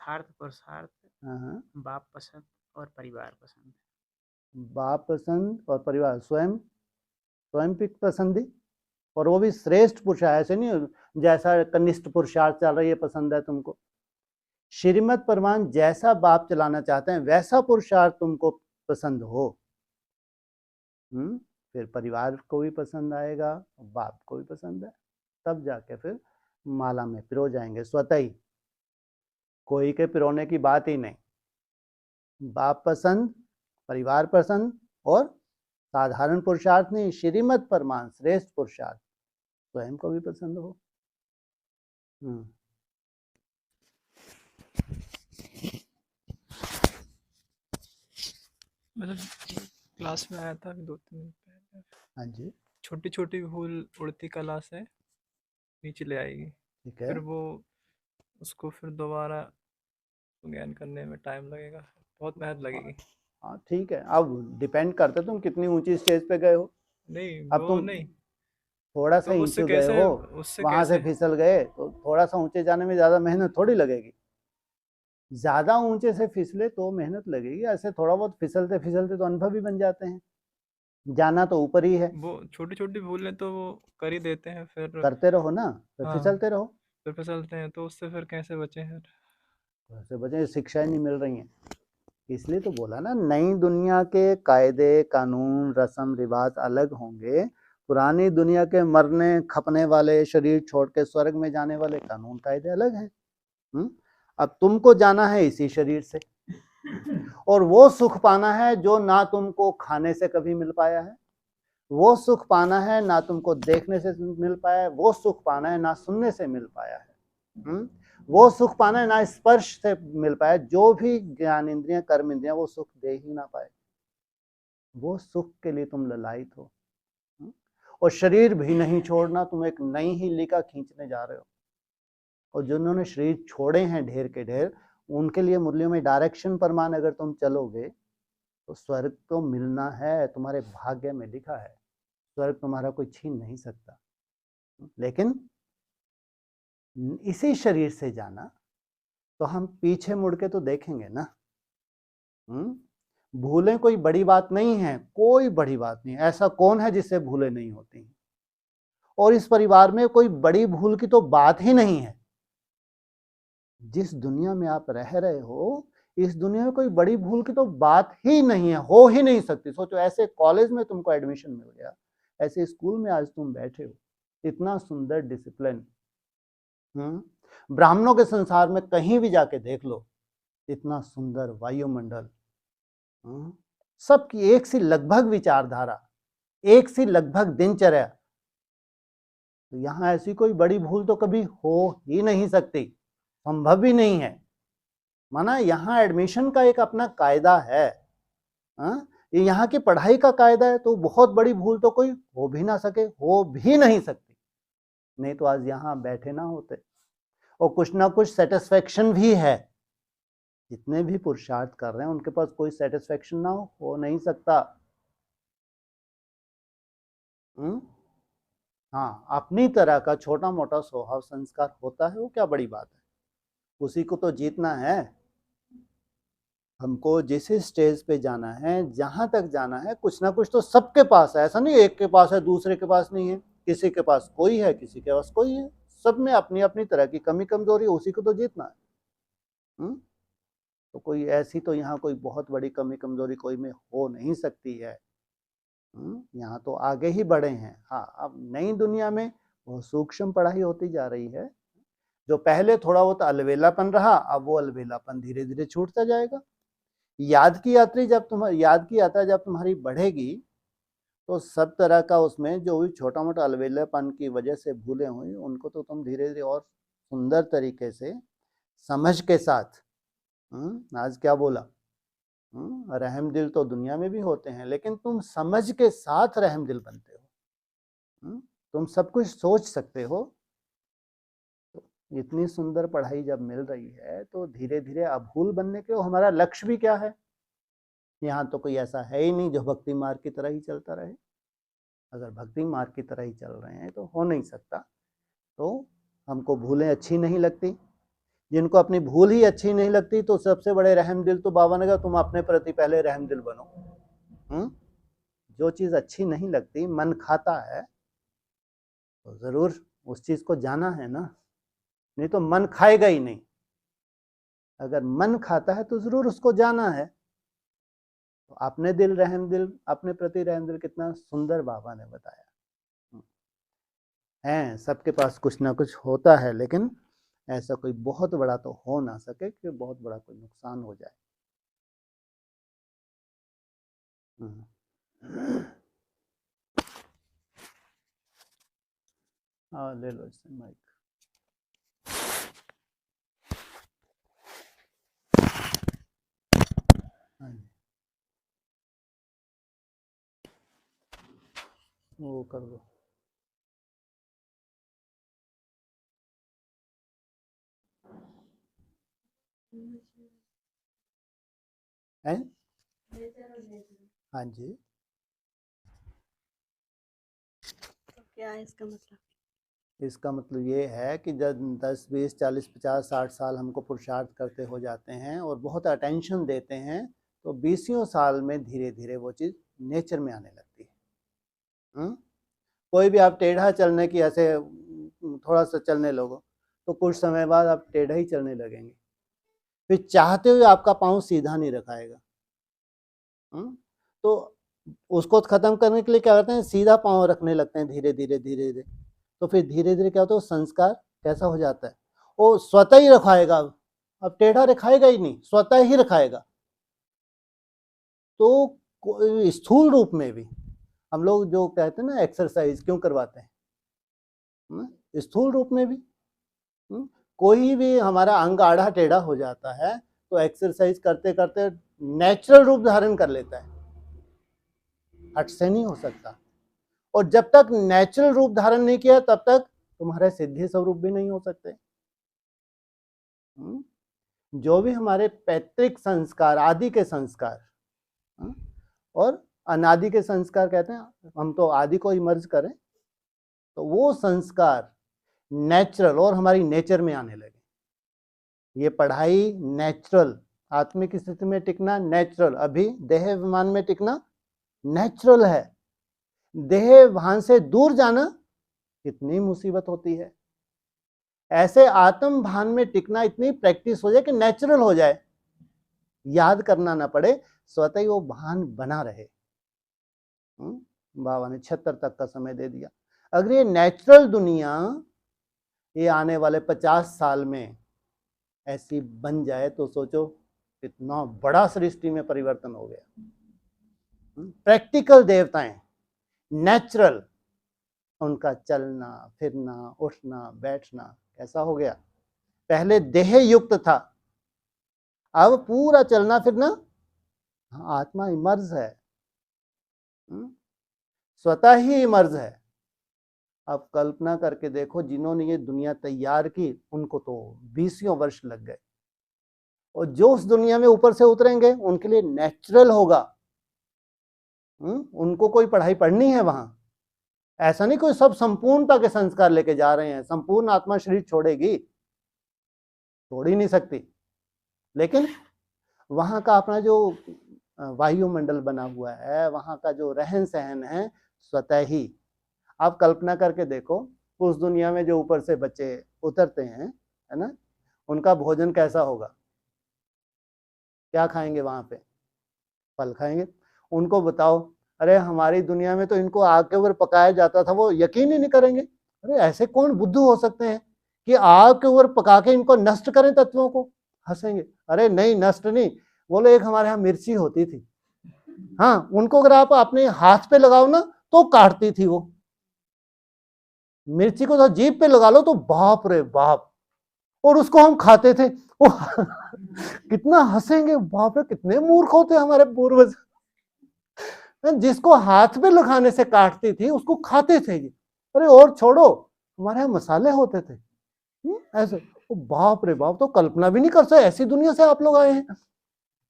यथार्थ पुरुषार्थ, हाँ, बाप पसंद और परिवार पसंद। बाप पसंद और परिवार, स्वयं स्वयं की पसंदी, और वो भी श्रेष्ठ पुरुषार्थ, ऐसे नहीं जैसा कनिष्ठ पुरुषार्थ चल रही है पसंद है तुमको। श्रीमद् परमानंद जैसा बाप चलाना चाहते हैं वैसा पुरुषार्थ तुमको पसंद हो, फिर परिवार को भी पसंद आएगा, बाप को भी पसंद है, तब जाके फिर माला में पिरो जाएंगे स्वतः ही, कोई के पिरोने की बात ही नहीं। बाप पसंद, परिवार पसंद, और साधारण पुरुषार्थ नहीं, श्रीमद् परमानंद श्रेष्ठ पुरुषार्थ स्वयं को भी पसंद हो। मतलब क्लास में आया था अभी 2-3 दिन पहले, हाँ जी, छोटी छोटी भूल उड़ती कला से नीचे ले आएगी, ठीक है। फिर वो उसको फिर दोबारा ज्ञान करने में टाइम लगेगा, बहुत मेहनत लगेगी। हाँ ठीक है, अब डिपेंड करता तुम कितनी ऊंची स्टेज पे गए हो। नहीं अब वो तुम नहीं, थोड़ा सा तो उससे नीचे गए कैसे, हो, उससे वहां से कैसे फिसल गए, तो थोड़ा सा ऊंचे जाने में ज्यादा मेहनत थोड़ी लगेगी। ज्यादा ऊंचे से फिसले तो मेहनत लगेगी, ऐसे थोड़ा बहुत फिसलते फिसलते तो अनुभवी बन जाते हैं। जाना तो ऊपर ही है, वो छोटी छोटी भूलें तो वो कर ही देते हैं, फिर करते रहो ना, फिर हाँ फिसलते रहो। फिर फिसलते हैं, तो उससे फिर कैसे बचें फिर। वैसे बचे शिक्षाएं नहीं मिल रही हैं, इसलिए तो बोला ना, नई दुनिया के कायदे कानून रस्म रिवाज अलग होंगे, पुरानी दुनिया के मरने खपने वाले शरीर छोड़ के स्वर्ग में जाने वाले कानून कायदे अलग हैं। अब तुमको जाना है इसी शरीर से, और वो सुख पाना है जो ना तुमको खाने से कभी मिल पाया है, वो सुख पाना है ना तुमको देखने से मिल पाया है, वो सुख पाना है ना सुनने से मिल पाया है, वो सुख पाना है ना स्पर्श से मिल पाया, जो भी ज्ञान इंद्रियां कर्म इंद्रियां वो सुख दे ही ना पाए, वो सुख के लिए तुम ललायित हो। और शरीर भी नहीं छोड़ना, तुम एक नई ही लिका खींचने जा रहे हो, और जिन्होंने शरीर छोड़े हैं ढेर के ढेर, उनके लिए मुरलियों में डायरेक्शन परमान अगर तुम चलोगे तो स्वर्ग तो मिलना है, तुम्हारे भाग्य में लिखा है, स्वर्ग तुम्हारा कोई छीन नहीं सकता। लेकिन इसी शरीर से जाना, तो हम पीछे मुड़ के तो देखेंगे ना। भूलें कोई बड़ी बात नहीं है, कोई बड़ी बात नहीं, ऐसा कौन है जिससे भूलें नहीं होती, और इस परिवार में कोई बड़ी भूल की तो बात ही नहीं है। जिस दुनिया में आप रह रहे हो, इस दुनिया में कोई बड़ी भूल की तो बात ही नहीं है, हो ही नहीं सकती। सोचो, ऐसे कॉलेज में तुमको एडमिशन मिल गया, ऐसे स्कूल में आज तुम बैठे हो, इतना सुंदर डिसिप्लिन, ब्राह्मणों के संसार में कहीं भी जाके देख लो, इतना सुंदर वायुमंडल, सबकी एक सी लगभग विचारधारा, एक सी लगभग दिनचर्या, तो यहां ऐसी कोई बड़ी भूल तो कभी हो ही नहीं सकती, संभव ही नहीं है। माना यहाँ एडमिशन का एक अपना कायदा है, ये यहाँ की पढ़ाई का कायदा है, तो बहुत बड़ी भूल तो कोई हो भी ना सके, हो भी नहीं सकती, नहीं तो आज यहाँ बैठे ना होते। और कुछ ना कुछ सेटिस्फेक्शन भी है, जितने भी पुरुषार्थ कर रहे हैं उनके पास कोई सेटिस्फेक्शन ना हो नहीं सकता। हाँ, अपनी तरह का छोटा मोटा स्वभाव संस्कार होता है, वो क्या बड़ी बात है, उसी को तो जीतना है। हमको जिस स्टेज पे जाना है, जहां तक जाना है, कुछ ना कुछ तो सबके पास है, ऐसा नहीं एक के पास है दूसरे के पास नहीं है, किसी के पास कोई है किसी के पास कोई है, सब में अपनी अपनी तरह की कमी कमजोरी, उसी को तो जीतना है। तो कोई ऐसी तो यहाँ कोई बहुत बड़ी कमी कमजोरी कोई में हो नहीं सकती है। यहाँ तो आगे ही बढ़े हैं। हाँ, अब नई दुनिया में वो सूक्ष्म पढ़ाई होती जा रही है, जो पहले थोड़ा बहुत अलवेलापन रहा, अब वो अलवेलापन धीरे धीरे छूटता जाएगा। याद की यात्रा जब तुम्हारी बढ़ेगी, तो सब तरह का उसमें जो भी छोटा मोटा अलवेलापन की वजह से भूले हुई, उनको तो तुम धीरे धीरे और सुंदर तरीके से समझ के साथ, आज क्या बोला, रहम दिल तो दुनिया में भी होते हैं, लेकिन तुम समझ के साथ रहम दिल बनते हो, तुम सब कुछ सोच सकते हो। तो इतनी सुंदर पढ़ाई जब मिल रही है, तो धीरे धीरे अभूल बनने के, हमारा लक्ष्य भी क्या है, यहाँ तो कोई ऐसा है ही नहीं जो भक्ति मार्ग की तरह ही चलता रहे। अगर भक्ति मार्ग की तरह ही चल रहे हैं तो हो नहीं सकता। तो हमको भूलें अच्छी नहीं लगती, जिनको अपनी भूल ही अच्छी नहीं लगती तो सबसे बड़े रहम दिल तो बाबा ने कहा तुम अपने प्रति पहले रहम दिल बनो। जो चीज़ अच्छी नहीं लगती, मन खाता है, तो ज़रूर उस चीज़ को जाना है ना, नहीं तो मन खाएगा ही नहीं। अगर मन खाता है तो ज़रूर उसको जाना है। तो अपने दिल रहम दिल, अपने प्रति रहम दिल, कितना सुंदर बाबा ने बताया है। सबके पास कुछ ना कुछ होता है, लेकिन ऐसा कोई बहुत बड़ा तो हो ना सके कि बहुत बड़ा कोई नुकसान हो जाए। हाँ, ले लो इससे माइक। वो कर दो। है? हाँ जी। तो क्या है इसका मतलब? इसका मतलब ये है कि जब 10, 20, 40, 50, 60 साल हमको पुरुषार्थ करते हो जाते हैं और बहुत अटेंशन देते हैं, तो 20 साल में धीरे धीरे वो चीज़ नेचर में आने लगती है। कोई भी आप टेढ़ा चलने की ऐसे थोड़ा सा चलने लगो तो कुछ समय बाद आप टेढ़ा ही चलने लगेंगे, फिर चाहते हुए आपका पाँव सीधा नहीं रखाएगा। तो उसको ख़त्म करने के लिए क्या करते हैं, सीधा पाँव रखने लगते हैं धीरे धीरे धीरे धीरे। तो फिर धीरे धीरे क्या होता है, संस्कार कैसा हो जाता है, वो स्वतः ही रखाएगा। अब टेढ़ा रखाएगा ही नहीं, स्वतः ही रखाएगा। तो स्थूल रूप में भी हम लोग जो कहते हैं ना एक्सरसाइज क्यों करवाते हैं, स्थूल रूप में भी कोई भी हमारा अंग आड़ा टेढ़ा हो जाता है तो एक्सरसाइज करते करते नेचुरल रूप धारण कर लेता है, हट से नहीं हो सकता। और जब तक नेचुरल रूप धारण नहीं किया तब तक तुम्हारे सिद्धि स्वरूप भी नहीं हो सकते। जो भी हमारे पैतृक संस्कार, आदि के संस्कार और अनादि के संस्कार कहते हैं, हम तो आदि को ही मर्ज करें, तो वो संस्कार नेचुरल और हमारी नेचर में आने लगे। ये पढ़ाई नेचुरल, आत्मिक स्थिति में टिकना नेचुरल, अभी देह अभिमान में टिकना नेचुरल है। देह भान से दूर जाना कितनी मुसीबत होती है। ऐसे आत्म भान में टिकना इतनी प्रैक्टिस हो जाए कि नेचुरल हो जाए, याद करना ना पड़े, स्वतः ही वो भान बना रहे। बाबा ने 76 तक का समय दे दिया। अगर ये नेचुरल दुनिया ये आने वाले 50 साल में ऐसी बन जाए तो सोचो कितना बड़ा सृष्टि में परिवर्तन हो गया। प्रैक्टिकल देवताएं, नेचुरल, उनका चलना फिरना उठना बैठना कैसा हो गया। पहले देह युक्त था, अब पूरा चलना फिरना आत्मा इमर्ज है, स्वतः ही इमर्ज है। अब कल्पना करके देखो, जिन्होंने ये दुनिया तैयार की उनको तो 20 वर्ष लग गए, और जो उस दुनिया में ऊपर से उतरेंगे उनके लिए नेचुरल होगा। उनको कोई पढ़ाई पढ़नी है वहां, ऐसा नहीं कोई सब संपूर्णता के संस्कार लेके जा रहे हैं। संपूर्ण आत्मा शरीर छोड़ेगी, छोड़ ही नहीं सकती, लेकिन वहां का अपना जो वायुमंडल बना हुआ है, वहां का जो रहन सहन है स्वतः ही। आप कल्पना करके देखो, उस दुनिया में जो ऊपर से बच्चे उतरते हैं, है ना, उनका भोजन कैसा होगा, क्या खाएंगे वहां पे, फल खाएंगे। उनको बताओ, अरे हमारी दुनिया में तो इनको आग के ऊपर पकाया जाता था, वो यकीन ही नहीं करेंगे। अरे ऐसे कौन बुद्धू हो सकते हैं कि आग के ऊपर पका के इनको नष्ट करें तत्वों को। हंसेंगे, अरे नहीं नष्ट नहीं, बोले एक हमारे यहाँ मिर्ची होती थी, हाँ उनको अगर आप अपने हाथ पे लगाओ ना तो काटती थी वो मिर्ची को, तो जीभ पे लगा लो तो बाप रे बाप, और उसको हम खाते थे। वो कितना हंसेंगे, बाप रे कितने मूर्ख होते हमारे पूर्वज। जिसको हाथ पे लगाने से काटती थी उसको खाते थे ये। अरे और छोड़ो, हमारे यहाँ मसाले होते थे ऐसे, बाप रे बाप, तो कल्पना भी नहीं कर सकते ऐसी दुनिया से आप लोग आए हैं।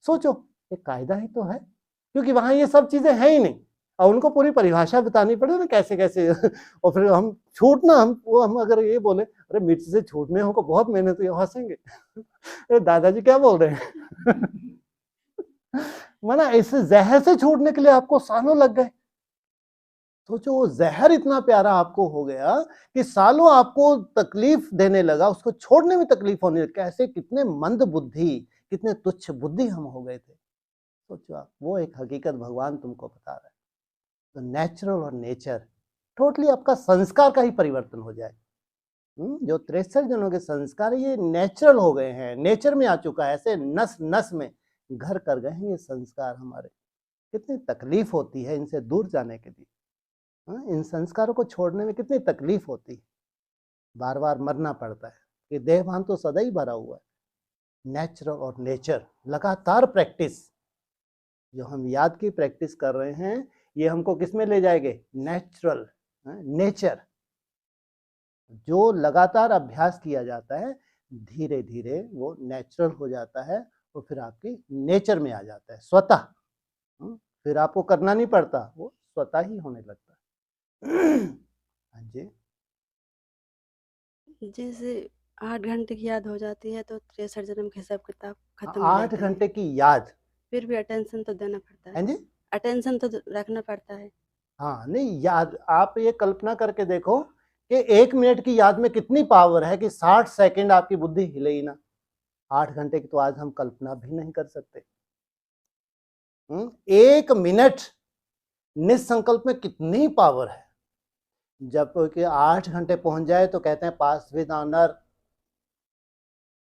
सोचो, एक कायदा ही तो है, क्योंकि वहां ये सब चीजें हैं ही नहीं, और उनको पूरी परिभाषा बतानी पड़े ना कैसे कैसे। और फिर हम छूटना, हम अगर ये बोले अरे मिर्च से छूटने को बहुत मेहनत हुई, हंसेंगे। अरे दादाजी क्या बोल रहे हैं? माना इस जहर से छूटने के लिए आपको सालों लग गए। सोचो वो जहर इतना प्यारा आपको हो गया कि सालों आपको तकलीफ देने लगा, उसको छोड़ने में तकलीफ होने लगी। कैसे, कितने मंद बुद्धि, कितने तुच्छ बुद्धि हम हो गए थे। सोचो आप, वो एक हकीकत भगवान तुमको बता रहा है। तो नेचुरल और नेचर टोटली आपका संस्कार का ही परिवर्तन हो जाए। जो 63 जनों के संस्कार ये नेचुरल हो गए हैं, नेचर में आ चुका है, ऐसे नस नस में घर कर गए हैं ये संस्कार हमारे। कितनी तकलीफ होती है इनसे दूर जाने के लिए, इन संस्कारों को छोड़ने में कितनी तकलीफ होती है। बार बार मरना पड़ता है कि देहभान तो सदा ही भरा हुआ है। नेचुरल और नेचर लगातार प्रैक्टिस, जो हम याद की प्रैक्टिस कर रहे हैं, ये हमको किस में ले जाएंगे? Natural, nature. जो लगातार अभ्यास किया जाता है धीरे धीरे वो नेचुरल हो जाता है, वो फिर आपकी नेचर में आ जाता है स्वतः। फिर आपको करना नहीं पड़ता, वो स्वतः ही होने लगता है। हाँ जी। जैसे 8 घंटे की याद हो जाती है तो 63 जन्म के हिसाब किताब खत्म हो 8 जाते हैं। घंटे की याद, फिर भी अटेंशन तो देना पड़ता हाँ है, जी। अटेंशन तो रखना पड़ता है। हाँ नहीं, याद आप ये कल्पना करके देखो कि 1 मिनट की याद में कितनी पावर है कि 60 सेकंड आपकी बुद्धि हिले ही ना। 8 घंटे की तो आज हम कल्पना भी नहीं कर सकते। 1 मिनट निसंकल्प में कितनी पावर है। जब कि 8 घंटे पहुंच जाए तो कहते हैं पास विद ऑनर।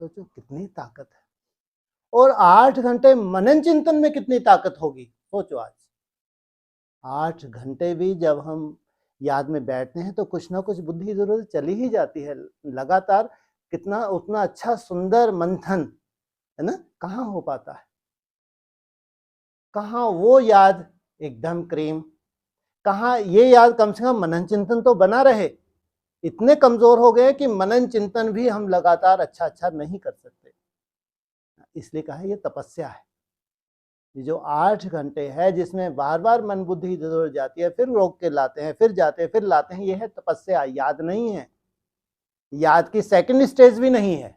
सोचो कितनी ताकत है। और 8 घंटे मनन चिंतन में कितनी ताकत होगी। सोचो आज 8 घंटे भी जब हम याद में बैठते हैं तो कुछ ना कुछ बुद्धि जरूर चली ही जाती है लगातार। कितना उतना अच्छा सुंदर मंथन है ना, कहाँ हो पाता है? कहाँ वो याद एकदम क्रीम, कहाँ ये याद कम से कम मनन चिंतन तो बना रहे। इतने कमजोर हो गए कि मनन चिंतन भी हम लगातार अच्छा अच्छा नहीं कर सकते। इसलिए कहा ये तपस्या है। ये जो 8 घंटे है जिसमें बार बार मन बुद्धि इधर जाती है, फिर रोक के लाते हैं, फिर जाते हैं, फिर लाते हैं, ये है तपस्या। याद नहीं है, याद की सेकंड स्टेज भी नहीं है।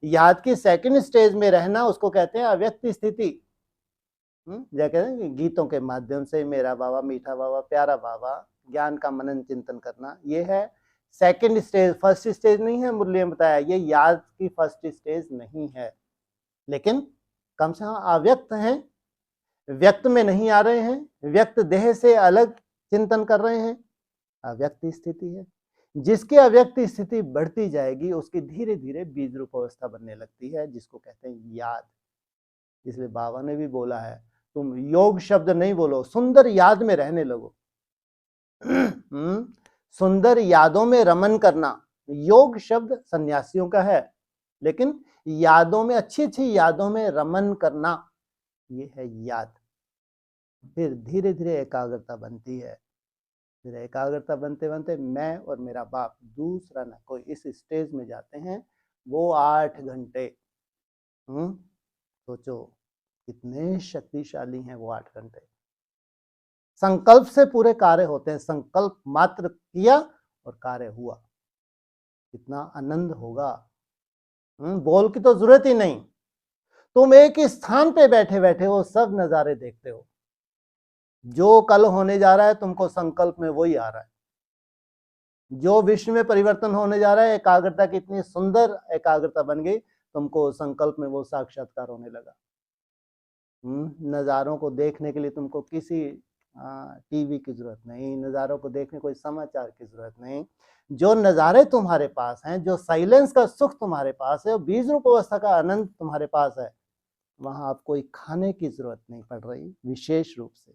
याद की सेकंड स्टेज में रहना उसको कहते हैं अव्यक्त स्थिति। क्या कहते हैं, गीतों के माध्यम से मेरा बाबा, मीठा बाबा, प्यारा बाबा, ज्ञान का मनन चिंतन करना, ये है सेकंड स्टेज। फर्स्ट स्टेज नहीं है, मुरली ने बताया ये याद की फर्स्ट स्टेज नहीं है। लेकिन कम से कम अव्यक्त हैं, व्यक्त में नहीं आ रहे हैं, व्यक्त देह से अलग चिंतन कर रहे हैं, अव्यक्त स्थिति है। जिसकी अव्यक्त स्थिति बढ़ती जाएगी उसकी धीरे धीरे बीज रूप अवस्था बनने लगती है, जिसको कहते हैं याद। इसलिए बाबा ने भी बोला है तुम योग शब्द नहीं बोलो, सुंदर याद में रहने लगो। सुंदर यादों में रमन करना। योग शब्द सन्यासियों का है, लेकिन यादों में, अच्छी अच्छी यादों में रमन करना, ये है याद। फिर धीरे धीरे एकाग्रता बनती है। फिर एकाग्रता बनते बनते मैं और मेरा बाप, दूसरा ना कोई, इस स्टेज में जाते हैं। वो 8 घंटे, सोचो कितने शक्तिशाली हैं वो 8 घंटे। संकल्प से पूरे कार्य होते हैं, संकल्प मात्र किया और कार्य हुआ। कितना आनंद होगा। बोल की तो जरूरत ही नहीं, तुम एक ही स्थान पे बैठे बैठे वो सब नजारे देखते हो। जो कल होने जा रहा है तुमको संकल्प में वही आ रहा है। जो विश्व में परिवर्तन होने जा रहा है, एकाग्रता की इतनी सुंदर एकाग्रता बन गई, तुमको संकल्प में वो साक्षात्कार होने लगा। नज़ारों को देखने के लिए तुमको किसी टीवी की जरूरत नहीं, नज़ारों को देखने कोई समाचार की जरूरत नहीं। जो नज़ारे तुम्हारे पास हैं, जो साइलेंस का सुख तुम्हारे पास है, बीज रूप अवस्था का आनंद तुम्हारे पास है, वहां आप कोई खाने की जरूरत नहीं पड़ रही विशेष रूप से।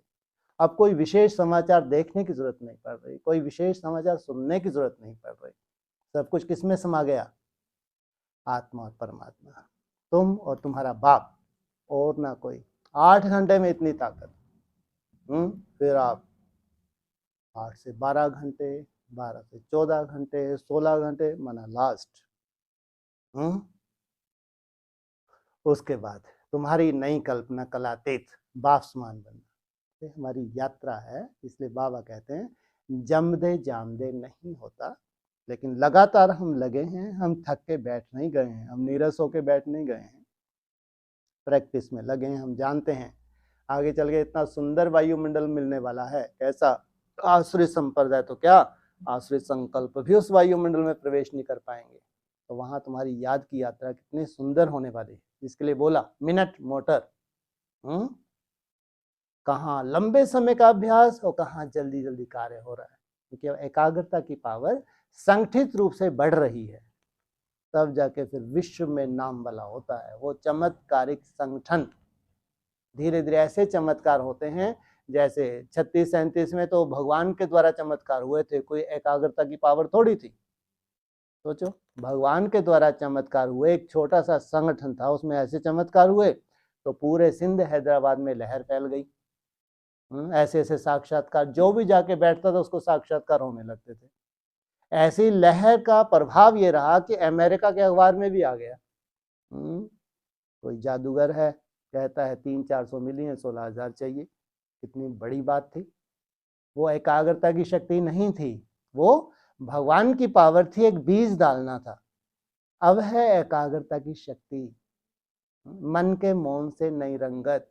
अब कोई विशेष समाचार देखने की जरूरत नहीं पड़ रही, कोई विशेष समाचार सुनने की जरूरत नहीं पड़ रही। सब कुछ किसमें समा गया? आत्मा और परमात्मा, तुम और तुम्हारा बाप, और ना कोई। 8 घंटे में इतनी ताकत। फिर आप 8 से 12 घंटे, 12 से 14 घंटे, 16 घंटे, माना लास्ट। उसके बाद तुम्हारी नई कल्पना कलातीत बापसमान बनना। हमारी यात्रा है, इसलिए बाबा कहते हैं जम दे जाम दे नहीं होता, लेकिन लगातार हम लगे हैं, हम थक के बैठ नहीं गए हैं, हम नीरस होके बैठ नहीं गए हैं, प्रैक्टिस में लगे हैं। हम जानते हैं आगे चल के इतना सुंदर वायुमंडल मिलने वाला है। कैसा? आश्रित संप्रदाय तो क्या, आश्रित संकल्प भी उस वायुमंडल में प्रवेश नहीं कर पाएंगे। तो वहां तुम्हारी याद की यात्रा कितनी सुंदर होने वाली है, जिसके लिए बोला मिनट मोटर। कहाँ लंबे समय का अभ्यास और कहाँ जल्दी जल्दी कार्य हो रहा है, क्योंकि एकाग्रता की पावर संगठित रूप से बढ़ रही है, तब जाके फिर विश्व में नाम वाला होता है। वो चमत्कारिक संगठन धीरे धीरे ऐसे चमत्कार होते हैं जैसे 36-37 में तो भगवान के द्वारा चमत्कार हुए थे, कोई एकाग्रता की पावर थोड़ी थी। सोचो, भगवान के द्वारा चमत्कार हुए, एक छोटा सा संगठन था, उसमें ऐसे चमत्कार हुए तो पूरे सिंध हैदराबाद में लहर फैल गई। ऐसे ऐसे साक्षात्कार, जो भी जाके बैठता था उसको साक्षात्कार होने लगते थे। ऐसी लहर का प्रभाव ये रहा कि अमेरिका के अखबार में भी आ गया। कोई जादूगर है, कहता है 300-400 मिली है, 16,000 चाहिए। कितनी बड़ी बात थी। वो एकाग्रता की शक्ति नहीं थी, वो भगवान की पावर थी, एक बीज डालना था। अब है एकाग्रता की शक्ति, मन के मौन से नई रंगत,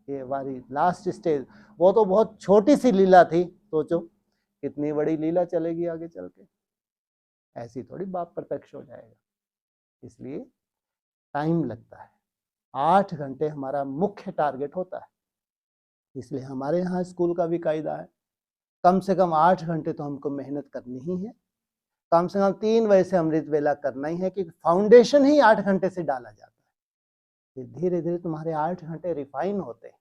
ये वाली लास्ट स्टेज। वो तो बहुत छोटी सी लीला थी, सोचो कितनी बड़ी लीला चलेगी आगे चल के। ऐसी थोड़ी बाप प्रत्यक्ष हो जाएगा, इसलिए टाइम लगता है। 8 घंटे हमारा मुख्य टारगेट होता है, इसलिए हमारे यहाँ स्कूल का भी कायदा है, कम से कम 8 घंटे तो हमको मेहनत करनी ही है। कम से कम 3 बजे से अमृत वेला करना ही है, क्योंकि फाउंडेशन ही 8 घंटे से डाला जाता है। फिर धीरे धीरे तुम्हारे 8 घंटे रिफाइन होते हैं।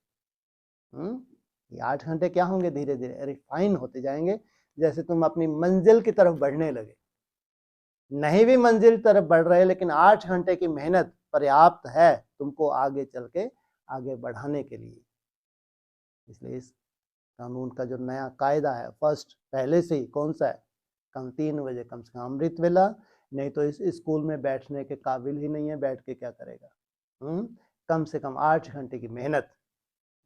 ये 8 घंटे क्या होंगे, धीरे धीरे रिफाइन होते जाएंगे, जैसे तुम अपनी मंजिल की तरफ बढ़ने लगे। नहीं भी मंजिल की तरफ बढ़ रहे, लेकिन 8 घंटे की मेहनत पर्याप्त है तुमको आगे चल के आगे बढ़ाने के लिए। इसलिए इस कानून का जो नया कायदा है, फर्स्ट पहले से ही कौन सा है, कम 3 बजे कम से कम अमृत वेला, नहीं तो इस स्कूल में बैठने के काबिल ही नहीं है, बैठ के क्या करेगा। कम से कम 8 घंटे की मेहनत।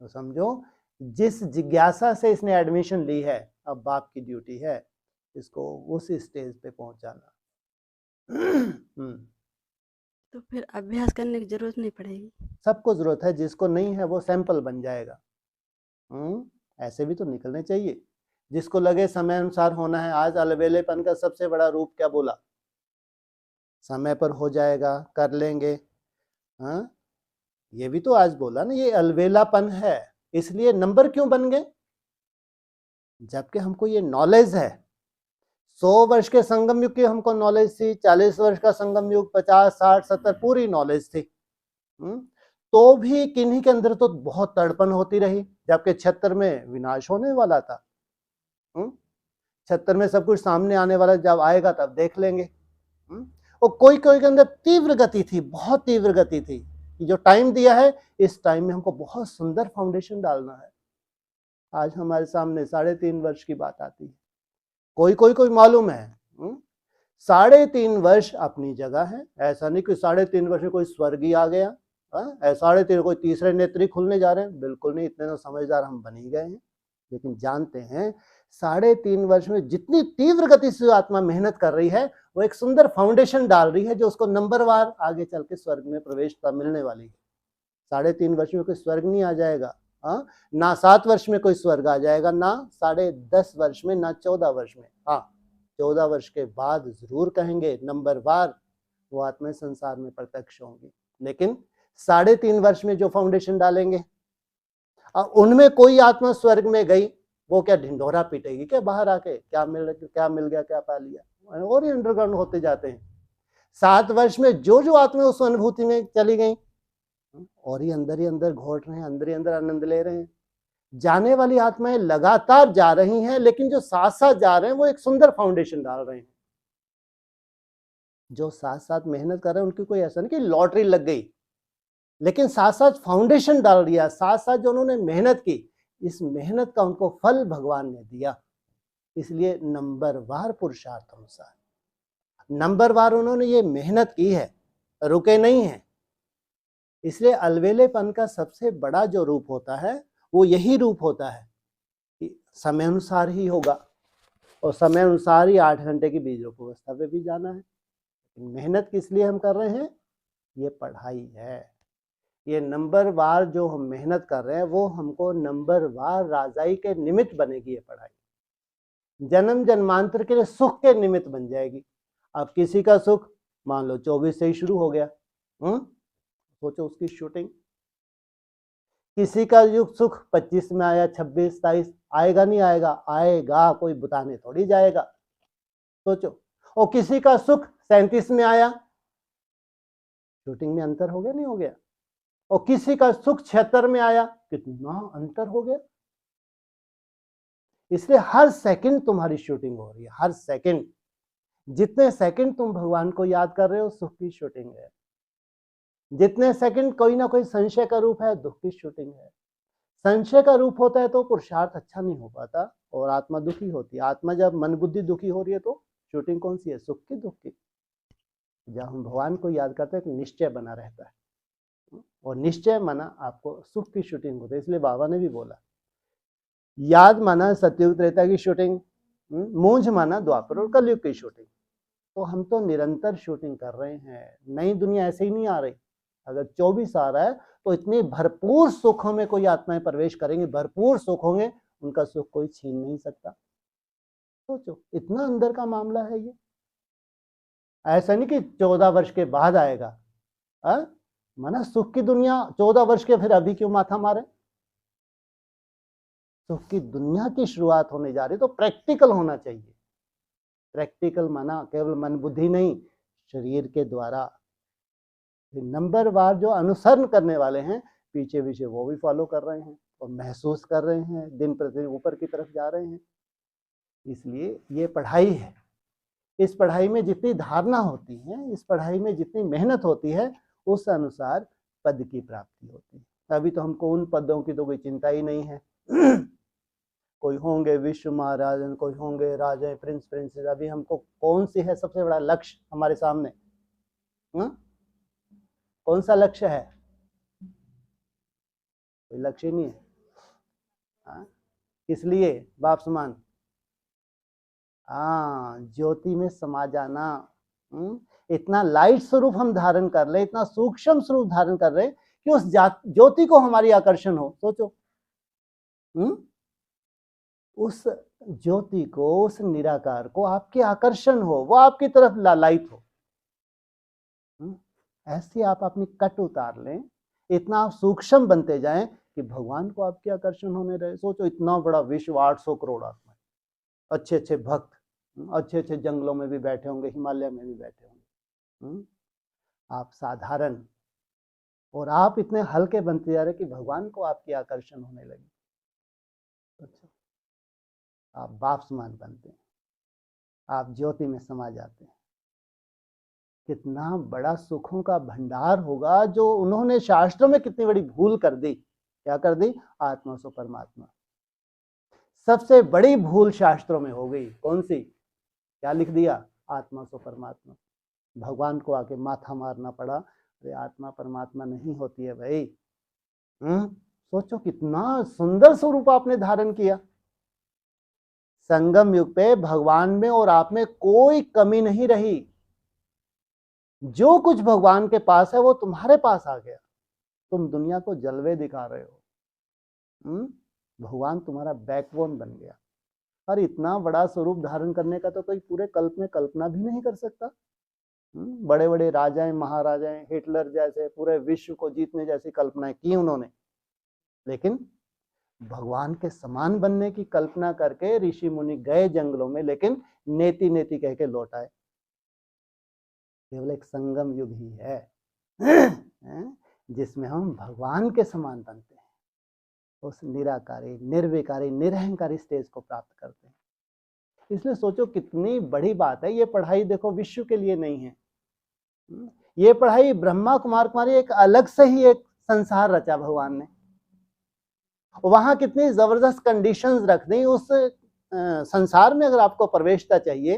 तो समझो, जिस जिज्ञासा से इसने एडमिशन ली है, अब बाप की ड्यूटी है इसको उस स्टेज पे पहुंचाना। तो फिर अभ्यास करने की जरूरत नहीं पड़ेगी? सबको जरूरत है, जिसको नहीं है वो सैंपल बन जाएगा। ऐसे भी तो निकलने चाहिए। जिसको लगे समय अनुसार होना है, आज अलवेलेपन का सबसे बड़ा रूप क्या बोला, समय पर हो जाएगा, कर लेंगे। ये भी तो आज बोला ना, ये अलवेलापन है। इसलिए नंबर क्यों बन गए, जबकि हमको ये नॉलेज है। 100 वर्ष के संगम युग की हमको नॉलेज थी, 40 वर्ष का संगम युग, 50, 60, 70 पूरी नॉलेज थी। तो भी किन्हीं के अंदर तो बहुत तड़पन होती रही, जबकि 76 में विनाश होने वाला था। 76 में सब कुछ सामने आने वाला, जब आएगा तब देख लेंगे। और कोई कोई के अंदर तीव्र गति थी, बहुत तीव्र गति थी कि जो टाइम दिया है, इस टाइम में हमको बहुत सुंदर फाउंडेशन डालना है। आज हमारे सामने 3.5 वर्ष की बात आती है। कोई मालूम है 3.5 वर्ष अपनी जगह है। ऐसा नहीं कि 3.5 वर्ष में कोई स्वर्गीय आ गया, 3.5 कोई तीसरे नेत्री खुलने जा रहे हैं, बिल्कुल नहीं। इतने तो समझदार हम बन ही गए हैं। लेकिन जानते हैं 3.5 वर्ष में जितनी तीव्र गति से आत्मा मेहनत कर रही है, वो एक सुंदर फाउंडेशन डाल रही है, जो उसको नंबरवार आगे चल के स्वर्ग में प्रवेशता मिलने वाली है। 3.5 वर्ष में कोई स्वर्ग नहीं आ जाएगा, ना 7 वर्ष में कोई स्वर्ग आ जाएगा, ना 10.5 वर्ष में, ना 14 वर्ष में। 14 वर्ष के बाद जरूर कहेंगे नंबरवार वो आत्मा संसार में प्रत्यक्ष होंगी। लेकिन 3.5 वर्ष में जो फाउंडेशन डालेंगे, उनमें कोई आत्मा स्वर्ग में गई, वो क्या ढिंढोरा पीटेगी क्या बाहर आके, क्या मिल गया, क्या पा लिया, और ही अंडरग्राउंड होते जाते हैं। 7 वर्ष में जो आत्मा उस अनुभूति में चली गई, और ही अंदर घोट रहे हैं, अंदर ही अंदर आनंद ले रहे हैं। जाने वाली आत्माएं लगातार जा रही हैं, लेकिन जो साथ साथ जा रहे हैं वो एक सुंदर फाउंडेशन डाल रहे हैं। जो साथ साथ मेहनत कर रहे हैं, उनकी कोई ऐसा नहीं कि लॉटरी लग गई, लेकिन साथ साथ फाउंडेशन डाल दिया, साथ साथ जो उन्होंने मेहनत की, इस मेहनत का उनको फल भगवान ने दिया। इसलिए नंबरवार पुरुषार्थ अनुसार, नंबरवार उन्होंने ये मेहनत की है, रुके नहीं है। इसलिए अलवेलेपन का सबसे बड़ा जो रूप होता है, वो यही रूप होता है कि समय अनुसार ही होगा। और समय अनुसार ही 8 घंटे की बीज रोप अवस्था पे भी जाना है। मेहनत किस लिए हम कर रहे हैं? ये पढ़ाई है। ये नंबरवार जो हम मेहनत कर रहे हैं वो हमको नंबरवार राजाई के निमित्त बनेगी। ये पढ़ाई जन्म जन्मांतर के लिए सुख के निमित्त बन जाएगी। अब किसी का सुख मान लो 24 से ही शुरू हो गया, सोचो उसकी शूटिंग। किसी का युग सुख 25 में आया, 26, 27 आएगा, नहीं आएगा? आएगा, कोई बताने थोड़ी जाएगा। सोचो। और किसी का सुख 37 में आया, शूटिंग में अंतर हो गया, नहीं हो गया? और किसी का सुख 76 में आया, कितना अंतर हो गया। इसलिए हर सेकंड तुम्हारी शूटिंग हो रही है, हर सेकंड। जितने सेकंड तुम भगवान को याद कर रहे हो, सुख की शूटिंग है। जितने सेकंड कोई ना कोई संशय का रूप है, दुख की शूटिंग है। संशय का रूप होता है तो पुरुषार्थ अच्छा नहीं हो पाता और आत्मा दुखी होती है। आत्मा जब मन बुद्धि दुखी हो रही है तो शूटिंग कौन सी है? सुख की, दुख की। जब हम भगवान को याद करते हैं तो निश्चय बना रहता है और निश्चय माना आपको सुख की शूटिंग होती है। इसलिए बाबा ने भी बोला, याद माना सतयुग त्रेता की शूटिंग, मूंझ माना द्वापर और कलयुग की शूटिंग। तो हम तो निरंतर शूटिंग कर रहे हैं। नई दुनिया ऐसे ही नहीं आ रही। अगर 24 आ रहा है तो इतने भरपूर सुखों में कोई आत्माएं प्रवेश करेंगी, भरपूर सुख होंगे, उनका सुख कोई छीन नहीं सकता। सोचो, इतना अंदर का मामला है ये। ऐसा नहीं कि 14 वर्ष के बाद आएगा। माना सुख की दुनिया 14 वर्ष के, फिर अभी क्यों माथा मारे? सुख की दुनिया की शुरुआत होने जा रही, तो प्रैक्टिकल होना चाहिए। प्रैक्टिकल माना केवल मन बुद्धि नहीं, शरीर के द्वारा। नंबरवार जो अनुसरण करने वाले हैं, पीछे पीछे वो भी फॉलो कर रहे हैं और महसूस कर रहे हैं, दिन प्रतिदिन ऊपर की तरफ जा रहे हैं। इसलिए ये पढ़ाई है। इस पढ़ाई में जितनी धारणा होती है, इस पढ़ाई में जितनी मेहनत होती है, उस अनुसार पद की प्राप्ति होती है। अभी तो हमको उन पदों की तो कोई चिंता ही नहीं है। कोई होंगे विश्व महाराजन, कोई होंगे राजा, प्रिंस, प्रिंसेस। अभी हमको कौन सी है सबसे बड़ा लक्ष्य हमारे सामने? कौन सा लक्ष्य है? कोई लक्ष्य नहीं है। इसलिए बाप समान ज्योति में समा जाना। इतना लाइट स्वरूप हम धारण कर ले, इतना सूक्ष्म स्वरूप धारण कर रहे कि उस ज्योति को हमारी आकर्षण हो। सोचो, उस ज्योति को, उस निराकार को आपके आकर्षण हो, वो आपकी तरफ लालायित हो। ऐसे आप अपनी कट उतार लें, इतना आप सूक्ष्म बनते जाएं कि भगवान को आपके आकर्षण होने रहे। सोचो, इतना बड़ा विश्व, 800 करोड़ आत्मा, अच्छे अच्छे भक्त, अच्छे अच्छे जंगलों में भी बैठे होंगे, हिमालय में भी बैठे होंगे। आप साधारण और आप इतने हल्के बनते जा रहे कि भगवान को आपकी आकर्षण होने लगे। अच्छा, आप बाप समान बनते हैं, आप ज्योति में समा जाते हैं। कितना बड़ा सुखों का भंडार होगा जो उन्होंने शास्त्रों में कितनी बड़ी भूल कर दी। क्या कर दी? आत्मा सो परमात्मा। सबसे बड़ी भूल शास्त्रों में हो गई। कौन सी? क्या लिख दिया? आत्मा सो परमात्मा। भगवान को आके माथा मारना पड़ा, अरे आत्मा परमात्मा नहीं होती है भाई। सोचो, कितना सुंदर स्वरूप आपने धारण किया। संगम युग पे भगवान में और आप में कोई कमी नहीं रही। जो कुछ भगवान के पास है वो तुम्हारे पास आ गया। तुम दुनिया को जलवे दिखा रहे हो। भगवान तुम्हारा बैकबोन बन गया। और इतना बड़ा स्वरूप धारण करने का तो कोई पूरे कल्प में कल्पना भी नहीं कर सकता। बड़े बड़े राजाएं, महाराजाएं, हिटलर जैसे पूरे विश्व को जीतने जैसी कल्पनाएं की उन्होंने, लेकिन भगवान के समान बनने की कल्पना करके ऋषि मुनि गए जंगलों में, लेकिन नेति नेति कह के लौट आए। केवल एक संगम युग ही है जिसमें हम भगवान के समान बनते हैं, उस निराकारी, निर्विकारी, निरहंकारी स्टेज को प्राप्त करते हैं। इसलिए सोचो, कितनी बड़ी बात है ये पढ़ाई। देखो, विश्व के लिए नहीं है ये पढ़ाई। ब्रह्मा कुमार कुमारी एक अलग से ही एक संसार रचा भगवान ने। वहां कितनी जबरदस्त कंडीशंस रख दी। उस संसार में अगर आपको प्रवेशता चाहिए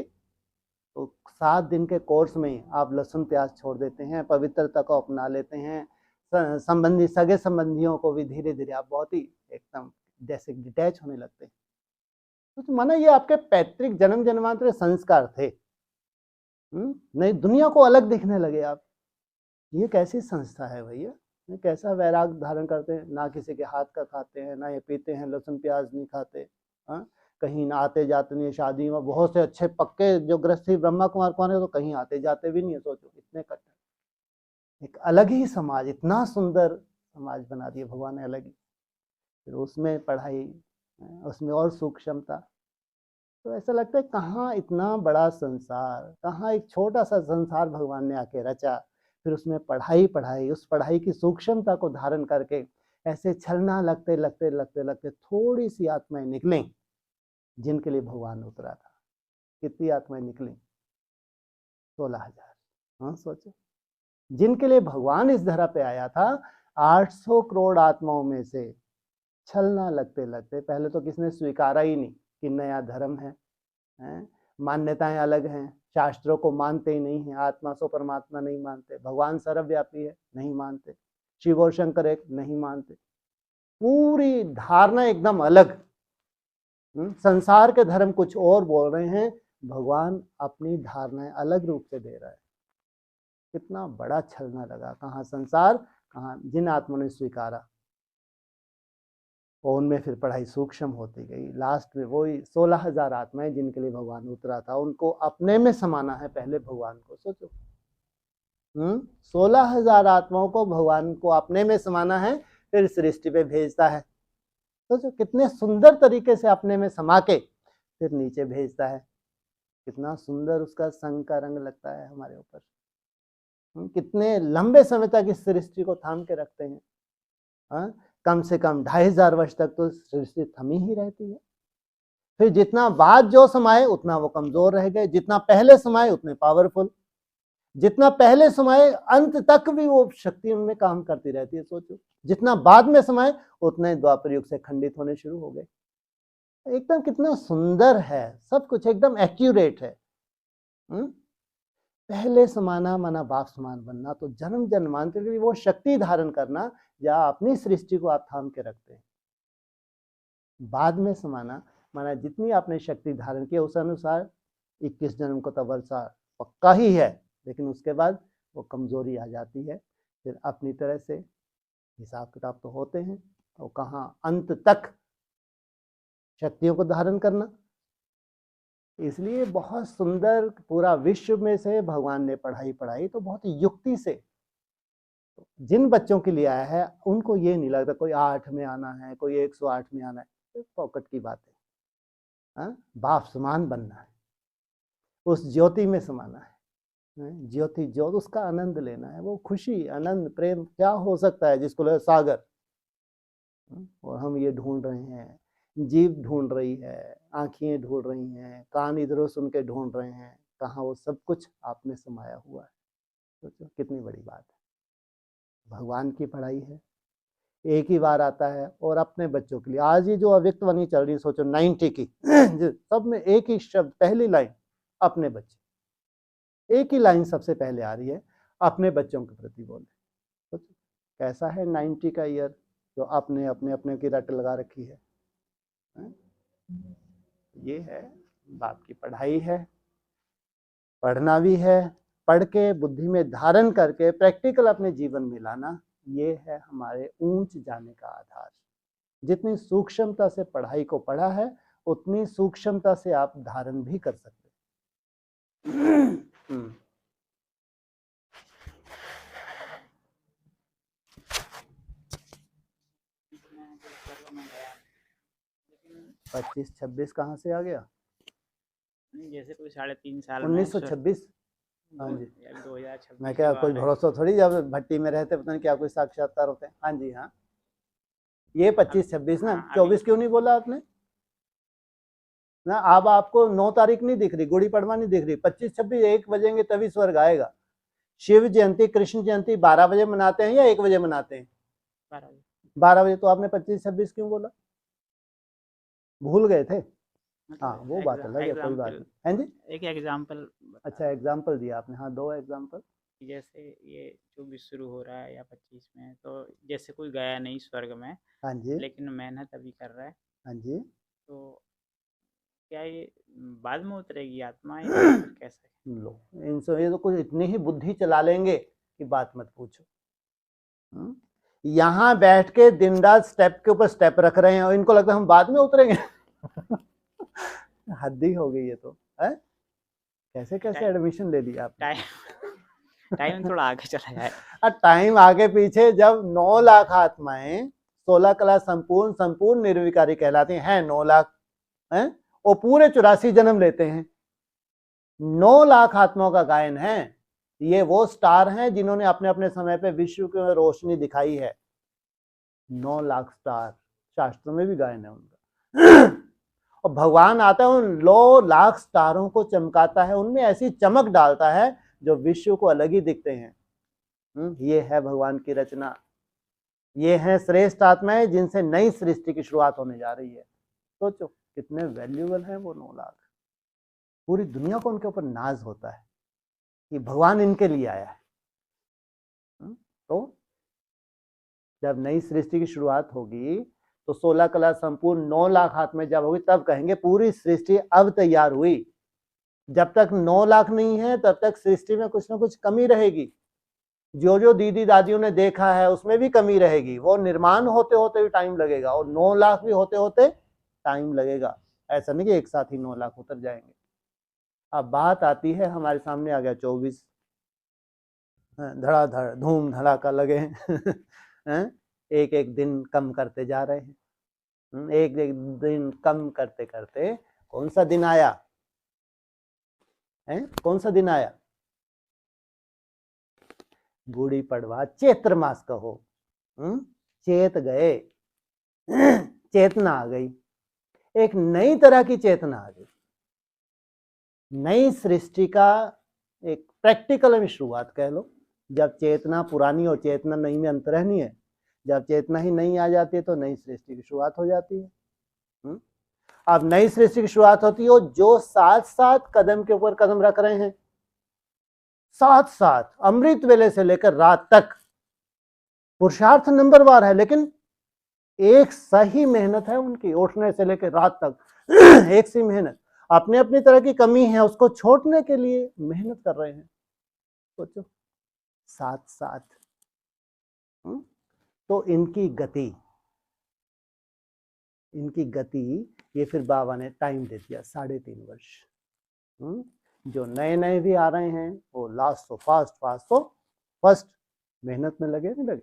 तो 7 दिन के कोर्स में आप लहसुन प्याज छोड़ देते हैं, पवित्रता को अपना लेते हैं, संबंधी सगे संबंधियों को भी धीरे धीरे आप बहुत ही एकदम जैसे डिटैच होने लगते हैं। तो माना ये आपके पैतृक जन्म जन्मांतर संस्कार थे। नहीं, दुनिया को अलग दिखने लगे आप। ये कैसी संस्था है भैया? ये कैसा वैराग धारण करते हैं, ना किसी के हाथ का खाते हैं, ना ये पीते हैं, लहसुन प्याज नहीं खाते। हाँ, कहीं ना आते जाते नहीं, शादी में बहुत से अच्छे पक्के जो गृहस्थी ब्रह्मा कुमार कौन है, तो कहीं आते जाते भी नहीं है। सोचो इतने कट्टर, एक अलग ही समाज, इतना सुंदर समाज बना दिया भगवान ने, अलग ही। फिर उसमें पढ़ाई, उसमें और सूक्ष्मता। तो ऐसा लगता है कहाँ इतना बड़ा संसार, कहाँ एक छोटा सा संसार भगवान ने आके रचा, फिर उसमें पढ़ाई पढ़ाई, उस पढ़ाई की सूक्ष्मता को धारण करके ऐसे छलना लगते लगते लगते लगते थोड़ी सी आत्माएं निकलें जिनके लिए भगवान उतरा था। कितनी आत्माएं निकली? 16,000। हाँ सोचो, जिनके लिए भगवान इस धरा पे आया था, 800 करोड़ आत्माओं में से छलना लगते लगते, पहले तो किसने स्वीकारा ही नहीं कि नया धर्म है, मान्यताएं अलग हैं, शास्त्रों को मानते ही नहीं है, आत्मा सो परमात्मा नहीं मानते, भगवान सर्वव्यापी है नहीं मानते, शिव और शंकर एक नहीं मानते, पूरी धारणा एकदम अलग। संसार के धर्म कुछ और बोल रहे हैं, भगवान अपनी धारणाएं अलग रूप से दे रहा है। कितना बड़ा छलना लगा, कहाँ संसार, कहाँ जिन आत्मा ने स्वीकारा। और उनमें फिर पढ़ाई सूक्ष्म होती गई, लास्ट में वही 16,000 आत्माएं जिनके लिए भगवान उतरा था, उनको अपने में समाना है पहले भगवान को। सोचो 16,000 आत्माओं को भगवान को अपने में समाना है, फिर सृष्टि पे भेजता है। सोचो कितने सुंदर तरीके से अपने में समा के फिर नीचे भेजता है। कितना सुंदर उसका संग का रंग लगता है हमारे ऊपर। कितने लंबे समय तक इस सृष्टि को थाम के रखते हैं। कम से कम 2,500 वर्ष तक तो सृष्टि थमी ही रहती है। फिर जितना बाद जो समाये उतना वो कमजोर रह गए, जितना पहले समाये उतने पावरफुल, जितना पहले समाये अंत तक भी वो शक्ति उनमें काम करती रहती है। सोचो जितना बाद में समाये उतने द्वापर युग से खंडित होने शुरू हो गए। एकदम कितना सुंदर है, सब कुछ एकदम एक्यूरेट है। पहले समाना माना बाप समान बनना, तो जन्म जन्मांतर की वो शक्ति धारण करना, या अपनी सृष्टि को आप थाम के रखते हैं। बाद में समाना माना जितनी आपने शक्ति धारण की उस अनुसार 21 जन्म को तो वर्षा पक्का ही है, लेकिन उसके बाद वो कमजोरी आ जाती है। फिर अपनी तरह से हिसाब किताब तो होते हैं, और कहाँ अंत तक शक्तियों को धारण करना। इसलिए बहुत सुंदर पूरा विश्व में से भगवान ने पढ़ाई पढ़ाई तो बहुत युक्ति से। जिन बच्चों के लिए आया है उनको ये नहीं लगता कोई 8 में आना है, कोई 108 में आना है, तो पॉकेट की बात है। बाप समान बनना है, उस ज्योति में समाना है। ज्योति ज्योत, उसका आनंद लेना है। वो खुशी आनंद प्रेम क्या हो सकता है जिसको लगे सागर। और हम ये ढूंढ रहे हैं, जीभ ढूंढ रही है, आंखें ढूंढ रही हैं, कान इधरों सुन के ढूंढ रहे हैं, कहाँ वो सब कुछ आप में समाया हुआ है। सोचो कितनी बड़ी बात है। भगवान की पढ़ाई है, एक ही बार आता है। और अपने बच्चों के लिए आज ही जो अव्यक्त वाणी चल रही है, सोचो 90 की सब में एक ही शब्द, पहली लाइन अपने बच्चे, एक ही लाइन सबसे पहले आ रही है, अपने बच्चों के प्रति बोले। सोचो कैसा है 90 का ईयर जो आपने अपने अपने की रट लगा रखी है। ये है बाप की पढ़ाई है, पढ़ना भी है, पढ़ के बुद्धि में धारण करके प्रैक्टिकल अपने जीवन में लाना, ये है हमारे ऊंच जाने का आधार। जितनी सूक्ष्मता से पढ़ाई को पढ़ा है उतनी सूक्ष्मता से आप धारण भी कर सकते हैं। 25-26 कहाँ से आ गया? जैसे कोई 3.5 साल में 1926। हाँ जी, 2026 मैं क्या कोई भरोसा थोड़ी, जब भट्टी में रहते पता नहीं क्या कोई साक्षात्कार होते हैं। हाँ जी हाँ, ये 25-26 ना, 24 क्यों नहीं बोला आपने ना? अब आपको 9 तारीख नहीं दिख रही, गुड़ी पड़वा नहीं दिख रही, 25-26 1 बजेंगे तभी स्वर्ग आएगा। शिव जयंती कृष्ण जयंती 12 बजे मनाते हैं या 1 बजे मनाते हैं? 12 बजे। तो आपने 25-26 क्यों बोला? भूल गए थे? हाँ वो बात अलग है, कोई बात नहीं। हाँ जी, एक एग्जाम्पल। अच्छा एग्जाम्पल दिया आपने। हाँ 2 एग्जाम्पल। जैसे ये 24 शुरू हो रहा है या 25 में, तो जैसे कोई गया नहीं स्वर्ग में, हाँ जी, लेकिन मेहनत अभी कर रहा है। हाँ जी, तो क्या ये बाद में उतरेगी आत्मा या फिर कैसे? लो, इनसे ये तो कुछ इतनी ही बुद्धि चला लेंगे कि बात मत पूछो। यहाँ बैठ के दिन रात स्टेप के ऊपर स्टेप रख रहे हैं और इनको लगता है हम बाद में उतरेंगे। हद्दी हो गई ये तो है। कैसे कैसे टाइम एडमिशन ले लिया आपने? टाइम थोड़ा आगे चला जाए। टाइम आगे पीछे, जब 9 लाख आत्माएं 16 कला संपूर्ण निर्विकारी कहलाती हैं 9 लाख हैं, वो पूरे 84 जन्म लेते हैं। 9 लाख आत्माओं का गायन है। ये वो स्टार हैं जिन्होंने अपने अपने समय पे विश्व को रोशनी दिखाई है। 9 लाख स्टार शास्त्रों में भी गायन है उनका। और भगवान आता है उन 9 लाख स्टारों को चमकाता है, उनमें ऐसी चमक डालता है जो विश्व को अलग ही दिखते हैं। ये है भगवान की रचना। ये है श्रेष्ठ आत्माएं जिनसे नई सृष्टि की शुरुआत होने जा रही है। सोचो कितने वैल्यूएबल हैं वो 9 लाख। पूरी दुनिया को उनके ऊपर नाज होता है कि भगवान इनके लिए आया है। तो जब नई सृष्टि की शुरुआत होगी तो 16 कला संपूर्ण 9 लाख आत्माएं जब होगी तब कहेंगे पूरी सृष्टि अब तैयार हुई। जब तक 9 लाख नहीं है तब तक सृष्टि में कुछ ना कुछ कमी रहेगी। जो जो दीदी दादियों ने देखा है उसमें भी कमी रहेगी। वो निर्माण होते होते भी टाइम लगेगा और 9 लाख भी होते होते टाइम लगेगा। ऐसा नहीं कि एक साथ ही 9 लाख उतर जाएंगे। अब बात आती है, हमारे सामने आ गया 24, धड़ाधड़ धूम धड़ाका लगे हैं। एक एक दिन कम करते जा रहे हैं। एक एक दिन कम करते करते कौन सा दिन आया है? कौन सा दिन आया? गुड़ी पड़वा, चैत्र मास कहो। चेत गए, चेतना आ गई, एक नई तरह की चेतना आ गई। नई सृष्टि का एक प्रैक्टिकल में शुरुआत कह लो। जब चेतना पुरानी और चेतना नई में अंतर नहीं है। जब चेतना ही नहीं आ जाती है तो नई सृष्टि की शुरुआत हो जाती है। अब नई सृष्टि की शुरुआत होती है जो साथ साथ कदम के ऊपर कदम रख रहे हैं, साथ साथ अमृत वेले से लेकर रात तक पुरुषार्थ नंबरवार है, लेकिन एक सही मेहनत है उनकी। उठने से लेकर रात तक एक सी मेहनत। अपने अपनी तरह की कमी है उसको छोड़ने के लिए मेहनत कर रहे हैं। सोचो साथ साथ। तो इनकी गति ये फिर बाबा ने टाइम दे दिया 3.5 वर्ष। जो नए नए भी आ रहे हैं वो लास्ट तो फास्ट तो फर्स्ट मेहनत में लगे नहीं लगे।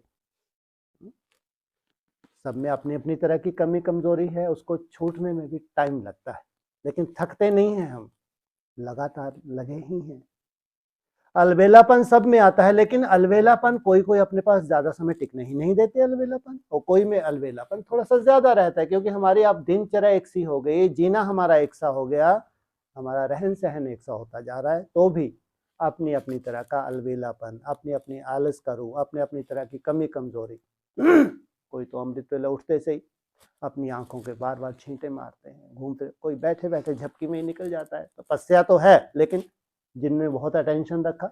सब में अपनी अपनी तरह की कमी कमजोरी है, उसको छूटने में भी टाइम लगता है, लेकिन थकते नहीं हैं हम, लगातार लगे ही हैं। अलबेलापन सब में आता है, लेकिन अलबेलापन कोई कोई अपने पास ज्यादा समय टिकने ही नहीं देते अलबेलापन, और कोई में अलबेलापन थोड़ा सा ज्यादा रहता है, क्योंकि हमारी अब दिनचर्या एक सी हो गई, जीना हमारा एक सा हो गया, हमारा रहन सहन एक सा होता जा रहा है। तो भी अपनी अपनी तरह का अलबेलापन, अपनी अपनी आलस करूँ, अपनी अपनी तरह की कमी कमजोरी। कोई तो अमृत वेला उठते से ही अपनी आंखों के बार बार छींटे मारते हैं, घूमते, कोई बैठे बैठे झपकी में ही निकल जाता है। तपस्या तो है, लेकिन जिनने बहुत अटेंशन रखा,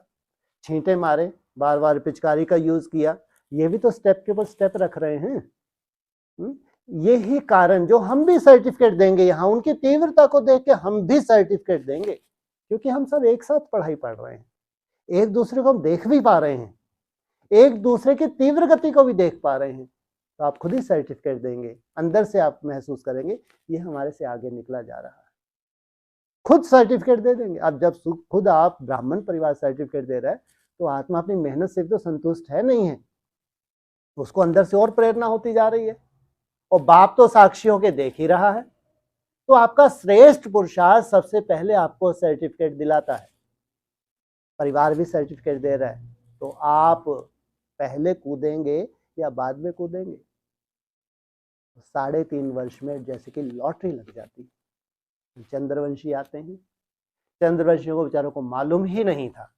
छींटे मारे, बार बार पिचकारी का यूज किया, ये भी तो स्टेप के ऊपर स्टेप रख रहे हैं। यही कारण जो हम भी सर्टिफिकेट देंगे यहाँ, उनकी तीव्रता को देख के हम भी सर्टिफिकेट देंगे, क्योंकि हम सब एक साथ पढ़ाई पढ़ रहे हैं, एक दूसरे को हम देख भी पा रहे हैं, एक दूसरे की तीव्र गति को भी देख पा रहे हैं। तो आप खुद ही सर्टिफिकेट देंगे, अंदर से आप महसूस करेंगे ये हमारे से आगे निकला जा रहा है, खुद सर्टिफिकेट दे देंगे। अब जब खुद आप ब्राह्मण परिवार सर्टिफिकेट दे रहा है तो आत्मा अपनी मेहनत से तो संतुष्ट है नहीं है, उसको अंदर से और प्रेरणा होती जा रही है, और बाप तो साक्षियों के देख ही रहा है। तो आपका श्रेष्ठ पुरुषार्थ सबसे पहले आपको सर्टिफिकेट दिलाता है, परिवार भी सर्टिफिकेट दे रहा है। तो आप पहले कूदेंगे या बाद में कूदेंगे? 3.5 वर्ष में जैसे कि लॉटरी लग जाती है। चंद्रवंशी आते हैं, चंद्रवंशियों को बेचारों को मालूम ही नहीं था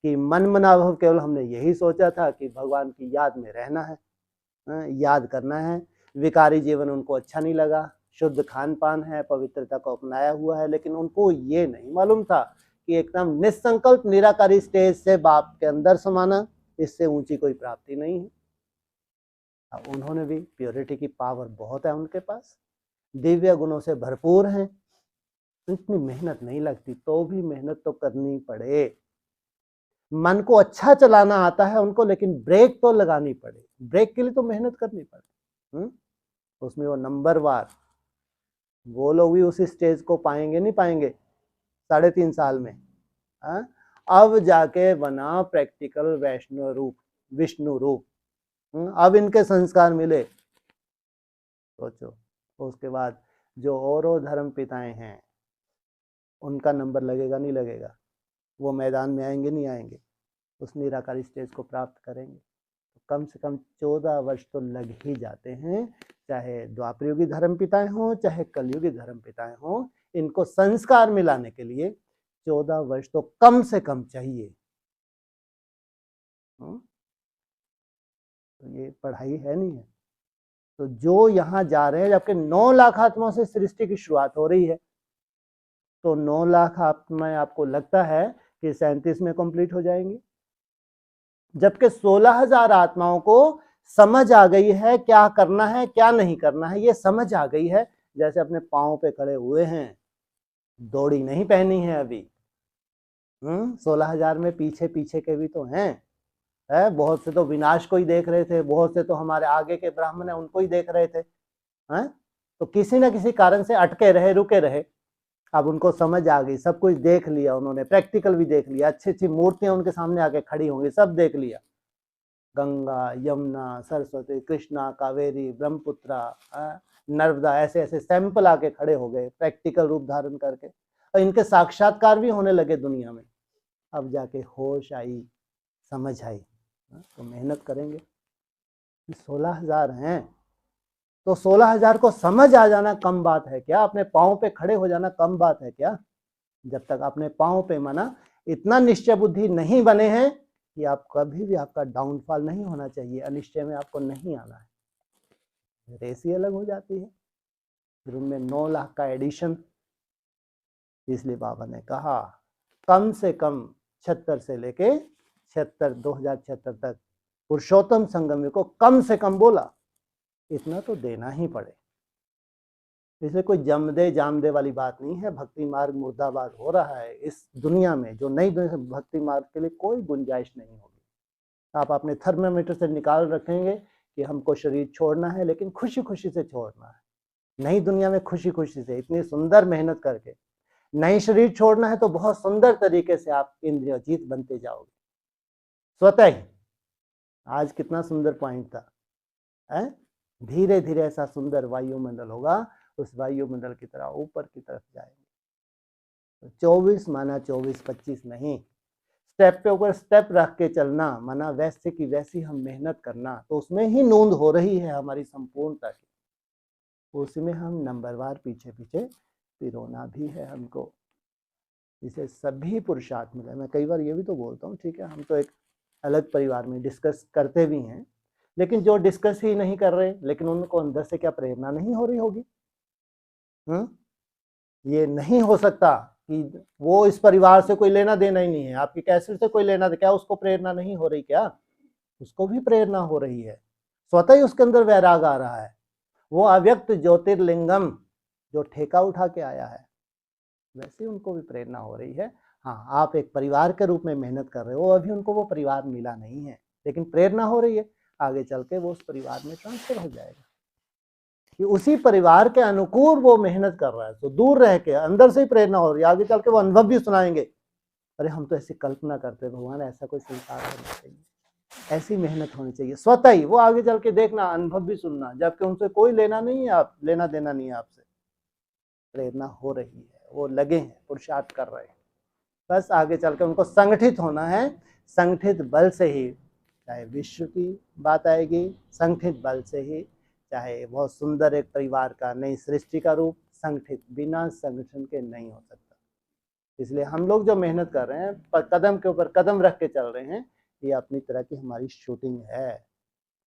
कि मन मनाभव केवल हमने यही सोचा था कि भगवान की याद में रहना है, याद करना है। विकारी जीवन उनको अच्छा नहीं लगा, शुद्ध खान पान है, पवित्रता को अपनाया हुआ है, लेकिन उनको ये नहीं मालूम था कि एकदम निसंकल्प निराकारी स्टेज से बाप के अंदर समाना, इससे ऊंची कोई प्राप्ति नहीं है। अब उन्होंने भी प्योरिटी की पावर बहुत है उनके पास, दिव्य गुणों से भरपूर हैं, तो इतनी मेहनत नहीं लगती, तो भी मेहनत तो करनी पड़े। मन को अच्छा चलाना आता है उनको, लेकिन ब्रेक तो लगानी पड़े, ब्रेक के लिए तो मेहनत करनी पड़े। उसमें वो नंबरवार, वो लोग भी उसी स्टेज को पाएंगे नहीं पाएंगे 3.5 साल में। अब जाके बना प्रैक्टिकल वैष्णव रूप, विष्णु रूप। अब इनके संस्कार मिले, सोचो। उसके बाद जो और धर्म पिताएं हैं उनका नंबर लगेगा नहीं लगेगा, वो मैदान में आएंगे नहीं आएंगे, उस निराकारी स्टेज को प्राप्त करेंगे। तो कम से कम 14 वर्ष तो लग ही जाते हैं, चाहे द्वापरयुगी धर्म पिताएं हों चाहे कलयुगी धर्म पिताएं हों, इनको संस्कार मिलाने के लिए 14 वर्ष तो कम से कम चाहिए। तो ये पढ़ाई है नहीं है। तो जो यहाँ जा रहे हैं, जबकि 9 लाख आत्माओं से सृष्टि की शुरुआत हो रही है, तो 9 लाख आत्माएं आपको लगता है कि 37 में कंप्लीट हो जाएंगी, जबकि 16,000 आत्माओं को समझ आ गई है क्या करना है क्या नहीं करना है। ये समझ आ गई है, जैसे अपने पाँव पे खड़े हुए हैं, दौड़ी नहीं पहनी है अभी। 16,000 में पीछे पीछे के भी तो हैं, है? बहुत से तो विनाश को ही देख रहे थे, बहुत से तो हमारे आगे के ब्राह्मण है उनको ही देख रहे थे, हैं? तो किसी न किसी कारण से अटके रहे, रुके रहे। अब उनको समझ आ गई, सब कुछ देख लिया उन्होंने, प्रैक्टिकल भी देख लिया, अच्छी अच्छी मूर्तियां उनके सामने आके खड़ी होंगी, सब देख लिया। गंगा, यमुना, सरस्वती, कृष्णा, कावेरी, ब्रह्मपुत्रा, नर्मदा, ऐसे ऐसे सैंपल आके खड़े हो गए प्रैक्टिकल रूप धारण करके, और इनके साक्षात्कार भी होने लगे दुनिया में। अब जाके होश आई, समझ आई। तो मेहनत करेंगे। 16,000 हैं, तो 16,000 को समझ आ जाना कम बात है क्या? अपने पाँव पे खड़े हो जाना कम बात है क्या? जब तक अपने पाँव पे माना इतना निश्चय बुद्धि नहीं बने हैं कि आप कभी भी, आपका डाउनफॉल नहीं होना चाहिए, अनिश्चय में आपको नहीं आना है। रेस ही अलग हो जाती है, फिर उनमें 9 लाख का एडिशन। इसलिए बाबा ने कहा कम से कम 76 से लेके 2076 तक पुरुषोत्तम संगम को कम से कम बोला, इतना तो देना ही पड़े। इसलिए कोई जम दे जाम दे वाली बात नहीं है। भक्ति मार्ग मुर्दाबाद हो रहा है इस दुनिया में, जो नई भक्ति मार्ग के लिए कोई गुंजाइश नहीं होगी। आप अपने थर्मामीटर से निकाल रखेंगे कि हमको शरीर छोड़ना है, लेकिन खुशी खुशी से छोड़ना है। नई दुनिया में खुशी खुशी से, इतनी सुंदर मेहनत करके नई शरीर छोड़ना है, तो बहुत सुंदर तरीके से आप इंद्रियोजीत बनते जाओगे स्वतः ही। आज कितना सुंदर पॉइंट था, है? धीरे धीरे ऐसा सुंदर वायुमंडल होगा, उस वायुमंडल की तरह ऊपर की तरफ जाएंगे। तो 24 माना 24-25 नहीं, स्टेप पे ऊपर स्टेप रख के चलना, माना वैसे की वैसी हम मेहनत करना, तो उसमें ही नूंद हो रही है हमारी संपूर्णता की। उसी में हम नंबरवार पीछे पीछे पिरोना भी है हमको। इसे सभी पुरुषार्थ मिले। मैं कई बार ये भी तो बोलता हूँ, ठीक है, हम तो एक अलग परिवार में डिस्कस करते भी हैं, लेकिन जो डिस्कस ही नहीं कर रहे, लेकिन उनको अंदर से क्या प्रेरणा नहीं हो रही होगी? ये नहीं हो सकता कि वो इस परिवार से कोई लेना देना ही नहीं है, आपकी कैसेट से कोई लेना, क्या उसको प्रेरणा नहीं हो रही? क्या उसको भी प्रेरणा हो रही है, स्वतः ही उसके अंदर वैराग आ रहा है। वो अव्यक्त ज्योतिर्लिंगम जो ठेका उठा के आया है, वैसे उनको भी प्रेरणा हो रही है। हाँ, आप एक परिवार के रूप में मेहनत कर रहे हो, अभी उनको वो परिवार मिला नहीं है, लेकिन प्रेरणा हो रही है। आगे चल के वो उस परिवार में ट्रांसफर हो जाएगा कि उसी परिवार के अनुकूल वो मेहनत कर रहा है, तो दूर रह के अंदर से ही प्रेरणा हो रही है। आगे चल के वो अनुभव भी सुनाएंगे, अरे हम तो ऐसी कल्पना करते भगवान, ऐसा कोई संसार होना चाहिए, ऐसी मेहनत होनी चाहिए। स्वतः ही वो आगे चल के देखना, अनुभव भी सुनना, जबकि उनसे कोई लेना नहीं है, आप लेना देना नहीं है आपसे, प्रेरणा हो रही है, वो लगे हैं, पुरुषार्थ कर रहे हैं। बस आगे चल के उनको संगठित होना है। संगठित बल से ही चाहे विश्व की बात आएगी, संगठित बल से ही चाहे बहुत सुंदर एक परिवार का, नई सृष्टि का रूप, संगठित बिना संगठन के नहीं हो सकता। इसलिए हम लोग जो मेहनत कर रहे हैं, कदम के ऊपर कदम रख के चल रहे हैं, ये अपनी तरह की हमारी शूटिंग है।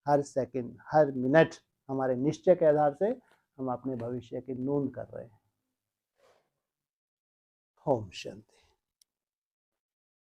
हर सेकंड, हर मिनट हमारे निश्चय के आधार से हम अपने भविष्य की नूंद कर रहे हैं। ओम शांति।